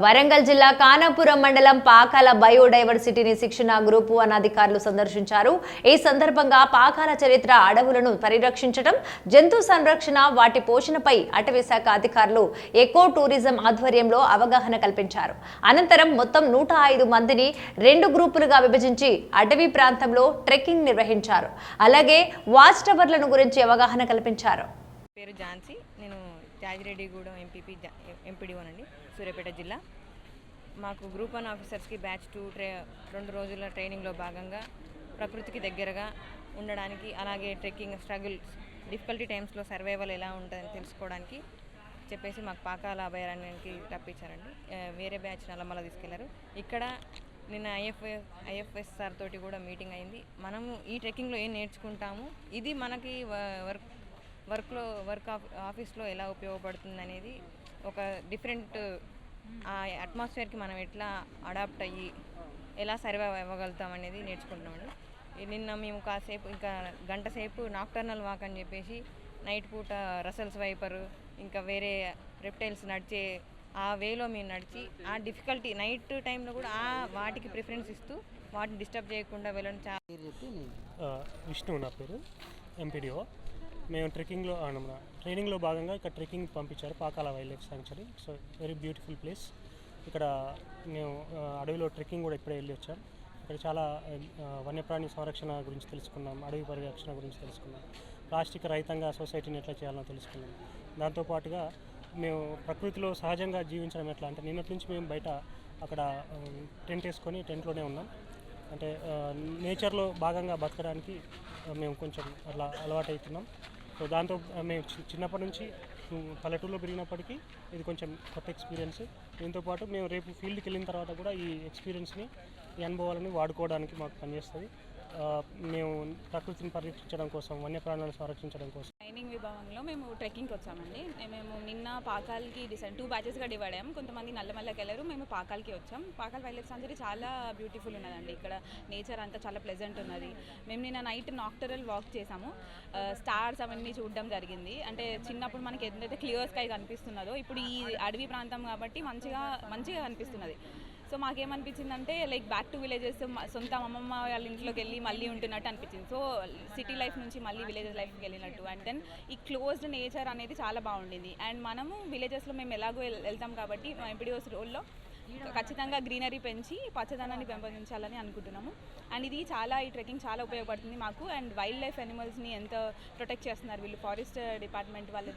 వరంగల్ జిల్లా కానాపురం మండలం పాకాల బయోడైవర్సిటీని శిక్షణ గ్రూప్ 1 అధికారులు సందర్శించారు. ఈ సందర్భంగా పాకాల చరిత్ర, అడవులను పరిరక్షించడం, జంతు సంరక్షణ, వాటి పోషణపై అటవీ శాఖ అధికారులు ఎకో టూరిజం ఆధ్వర్యంలో అవగాహన కల్పించారు. అనంతరం మొత్తం 105 మందిని 2 గ్రూపులుగా విభజించి అటవీ ప్రాంతంలో ట్రెక్కింగ్ నిర్వహించారు. అలాగే వాచ్ టవర్లను గురించి అవగాహన కల్పించారు. పేరు ఝాన్సీ, నేను జాజిరెడ్డిగూడెం ఎంపీడీఓనండి, సూర్యాపేట జిల్లా. మాకు గ్రూప్ 1 ఆఫీసర్స్కి బ్యాచ్ 2 2 రోజుల ట్రైనింగ్లో భాగంగా ప్రకృతికి దగ్గరగా ఉండడానికి, అలాగే ట్రెక్కింగ్ స్ట్రగుల్స్, డిఫికల్టీ టైమ్స్లో సర్వైవల్ ఎలా ఉంటుందని తెలుసుకోవడానికి చెప్పేసి మాకు పాకాల అభయారణ్యానికి రప్పించారండి. వేరే బ్యాచ్ నల్లమల తీసుకెళ్లారు. ఇక్కడ నిన్న ఐఎఫ్ఎస్ఆర్ తోటి కూడా మీటింగ్ అయింది. మనము ఈ ట్రెక్కింగ్లో ఏం నేర్చుకుంటాము, ఇది మనకి వర్క్ ఆఫీస్లో ఎలా ఉపయోగపడుతుంది అనేది ఒక డిఫరెంట్ అట్మాస్ఫియర్కి మనం ఎట్లా అడాప్ట్ అయ్యి ఎలా సర్వైవ్ అవ్వగలుగుతాం అనేది నేర్చుకుంటున్నామండి. నిన్న మేము కాసేపు ఇంకా గంట సేపు నాక్టర్నల్ వాక్ అని చెప్పేసి నైట్ పూట రసల్స్ వైపర్ ఇంకా వేరే రెప్టైల్స్ నడిచే ఆ వేలో మేము నడిచి ఆ డిఫికల్టీ నైట్ టైంలో కూడా వాటికి ప్రిఫరెన్స్ ఇస్తూ వాటిని డిస్టర్బ్ చేయకుండా వెళ్ళడం చాలా. విష్ణు నా పేరు, ఎంపీడీఓ. మేము ట్రైనింగ్లో భాగంగా ఇక్కడ ట్రెక్కింగ్ పంపించారు Pakala wild life sanctuary. So very beautiful place. ఇక్కడ మేము అడవిలో ట్రెక్కింగ్ కూడా ఇప్పుడే వెళ్ళి వచ్చాం. ఇక్కడ చాలా వన్యప్రాణి సంరక్షణ గురించి తెలుసుకున్నాం, అడవి పరిరక్షణ గురించి తెలుసుకున్నాం, ప్లాస్టిక్ రహితంగా సొసైటీని ఎట్లా చేయాలో తెలుసుకున్నాం. దాంతోపాటుగా మేము ప్రకృతిలో సహజంగా జీవించడం ఎట్లా అంటే, నిన్నటి నుంచి మేము బయట అక్కడ టెంట్ వేసుకొని టెంట్లోనే ఉన్నాం. అంటే నేచర్లో భాగంగా బతకడానికి మేము కొంచెం అట్లా అలవాటు అవుతున్నాం. సో దాంతో మేము చిన్నప్పటి నుంచి పల్లెటూరులో పెరిగినప్పటికీ ఇది కొంచెం కొత్త ఎక్స్పీరియన్స్. దీంతోపాటు మేము రేపు ఫీల్డ్కి వెళ్ళిన తర్వాత కూడా ఈ ఎక్స్పీరియన్స్ని, ఈ అనుభవాలని వాడుకోవడానికి మాకు పనిచేస్తుంది. మేము ప్రకృతిని పరిరక్షించడం కోసం, వన్యప్రాణాలను సంరక్షించడం కోసం. ట్రైనింగ్ విభాగంలో మేము ట్రెక్కింగ్కి వచ్చామండి. మేము నిన్న పాకాల్కి 2 బ్యాచెస్గా డివైడ్ అయ్యాం. కొంతమంది నల్లమల్లకి వెళ్ళారు, మేము పాకాల్కి వచ్చాం. పాకాల్ వైల్డ్ లైఫ్ సాంక్చురీ చాలా బ్యూటిఫుల్ ఉన్నదండి. ఇక్కడ నేచర్ అంతా చాలా ప్లెజెంట్ ఉన్నది. మేము నిన్న నైట్ నాక్టరల్ వాక్ చేసాము. స్టార్స్ అవన్నీ చూడడం జరిగింది. అంటే చిన్నప్పుడు మనకి ఏదైతే క్లియర్ స్కై కనిపిస్తున్నదో ఇప్పుడు ఈ అడవి ప్రాంతం కాబట్టి మంచిగా కనిపిస్తున్నది. సో మాకేమనిపించిందంటే లైక్ బ్యాక్ టు విలేజెస్, సొంత అమ్మమ్మ వాళ్ళ ఇంట్లోకి వెళ్ళి మళ్ళీ ఉంటున్నట్టు అనిపించింది. సో సిటీ లైఫ్ నుంచి మళ్ళీ విలేజెస్ లైఫ్కి వెళ్ళినట్టు. అండ్ దెన్ ఈ క్లోజ్డ్ నేచర్ అనేది చాలా బాగుండింది. అండ్ మనము విలేజెస్లో మేము ఎలాగో వెళ్తాం కాబట్టి మా ఎంపీడీఓస్ రోల్లో ఖచ్చితంగా గ్రీనరీ పెంచి పచ్చదనాన్ని పెంపొందించాలని అనుకుంటున్నాము. అండ్ ఈ ట్రెక్కింగ్ చాలా ఉపయోగపడుతుంది మాకు. అండ్ వైల్డ్ లైఫ్ యానిమల్స్ని ఎంత ప్రొటెక్ట్ చేస్తున్నారు వీళ్ళు, ఫారెస్ట్ డిపార్ట్మెంట్ వాళ్ళది.